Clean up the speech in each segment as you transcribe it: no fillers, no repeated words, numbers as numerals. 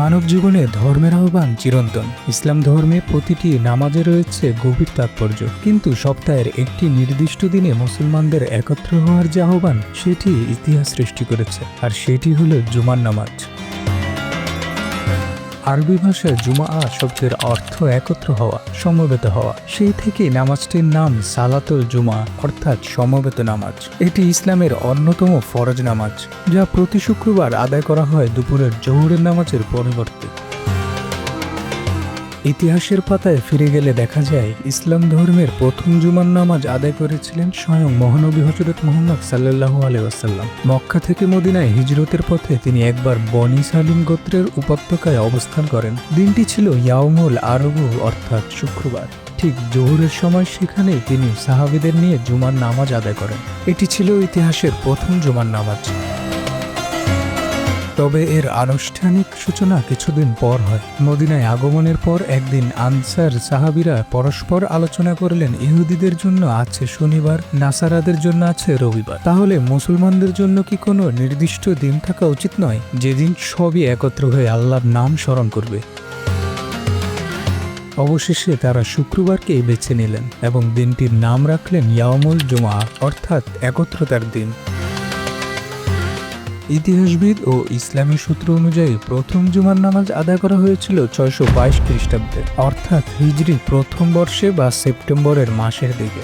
মানব জীবনে ধর্মের আহ্বান চিরন্তন। ইসলাম ধর্মে প্রতিটি নামাজে রয়েছে গভীর তাৎপর্য, কিন্তু সপ্তাহের একটি নির্দিষ্ট দিনে মুসলমানদের একত্র হওয়ার যে আহ্বান, সেটি ইতিহাস সৃষ্টি করেছে, আর সেটি হলো জুমার নামাজ। আরবি ভাষায় জুমআ শব্দের অর্থ একত্র হওয়া, সমবেত হওয়া। সেই থেকেই নামাজটির নাম সালাতুল জুমআ, অর্থাৎ সমবেত নামাজ। এটি ইসলামের অন্যতম ফরজ নামাজ, যা প্রতি শুক্রবার আদায় করা হয় দুপুরের জোহরের নামাজের পরিবর্তে। ইতিহাসের পাতায় ফিরে গেলে দেখা যায়, ইসলাম ধর্মের প্রথম জুমার নামাজ আদায় করেছিলেন স্বয়ং মহানবী হযরত মুহাম্মদ সাল্লাল্লাহু আলাইহি ওয়াসাল্লাম। মক্কা থেকে মদিনায় হিজরতের পথে তিনি একবার বনী সালিম গোত্রের উপত্যকায় অবস্থান করেন। দিনটি ছিল ইয়াউমুল আরবু, অর্থাৎ শুক্রবার। ঠিক জোহরের সময় সেখানেই তিনি সাহাবীদের নিয়ে জুমার নামাজ আদায় করেন। এটি ছিল ইতিহাসের প্রথম জুমার নামাজ। তবে এর আনুষ্ঠানিক সূচনা কিছুদিন পর হয়। মদিনায় আগমনের পর একদিন আনসার সাহাবীরা পরস্পর আলোচনা করলেন, ইহুদিদের জন্য আছে শনিবার, নাসারাদের জন্য আছে রবিবার। তাহলে মুসলমানদের জন্য কি কোনো নির্দিষ্ট দিন থাকা উচিত নয়, যেদিন সবই একত্র হয়ে আল্লাহর নাম স্মরণ করবে? অবশেষে তারা শুক্রবারকেই বেছে নিলেন এবং দিনটির নাম রাখলেন ইয়াউমুল জুমআ, অর্থাৎ একত্রতার দিন। ইতিহাসবিদ ও ইসলামী সূত্র অনুযায়ী প্রথম জুমার নামাজ আদায় করা হয়েছিল ৬২২ খ্রিস্টাব্দে, অর্থাৎ হিজরি প্রথম বর্ষে বা সেপ্টেম্বরের মাসের দিকে।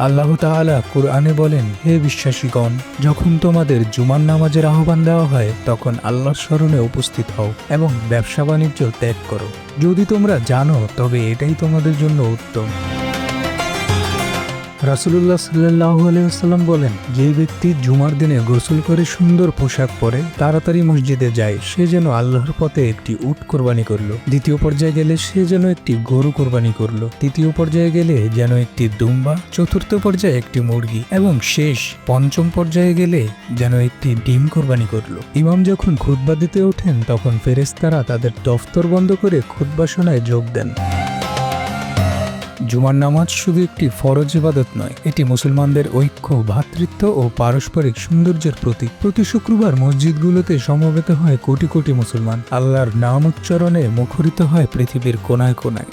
আল্লাহ তাআলা কুরআনে বলেন, হে বিশ্বাসীগণ, যখন তোমাদের জুমার নামাজের আহ্বান দেওয়া হয়, তখন আল্লাহর স্মরণে উপস্থিত হও এবং ব্যবসা বাণিজ্য ত্যাগ করো। যদি তোমরা জানো, তবে এটাই তোমাদের জন্য উত্তম। রাসূলুল্লাহ সাল্লাল্লাহু আলাইহি ওয়াসাল্লাম বলেন, যে ব্যক্তি জুমার দিনে গোসল করে সুন্দর পোশাক পরে তাড়াতাড়ি মসজিদে যায়, সে যেন আল্লাহর পথে একটি উট কোরবানি করলো। দ্বিতীয় পর্যায়ে গেলে সে যেন একটি গরু কোরবানি করলো। তৃতীয় পর্যায়ে গেলে যেন একটি দুম্বা। চতুর্থ পর্যায়ে একটি মুরগি এবং শেষ পঞ্চম পর্যায়ে গেলে যেন একটি ডিম কোরবানি করলো। ইমাম যখন খুতবা দিতে ওঠেন, তখন ফেরেশতারা তাদের দফতর বন্ধ করে খুতবা শোনায় যোগ দেন। জুমার নামাজ শুধু একটি ফরজ ইবাদত নয়, এটি মুসলমানদের ঐক্য, ভ্রাতৃত্ব ও পারস্পরিক সৌন্দর্যের প্রতীক। প্রতি শুক্রবার মসজিদগুলোতে সমবেত হয় কোটি কোটি মুসলমান। আল্লাহর নাম উচ্চারণে মুখরিত হয় পৃথিবীর কোনায় কোনায়।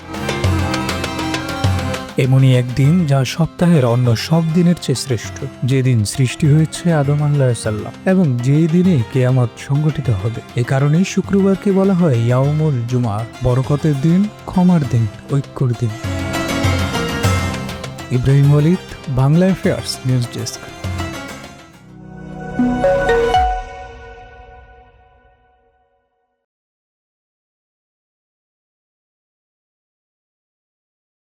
এমনই একদিন যা সপ্তাহের অন্য সব দিনের চেয়ে শ্রেষ্ঠ, যেদিন সৃষ্টি হয়েছে আদম আলাইহিস সালাম, এবং যেই দিনে কিয়ামত সংঘটিত হবে। এ কারণেই শুক্রবারকে বলা হয় ইয়াউমুল জুমআ, বরকতের দিন, ক্ষমার দিন, ঐক্যর দিন। Ibrahim Walid, Bangla affairs news desk.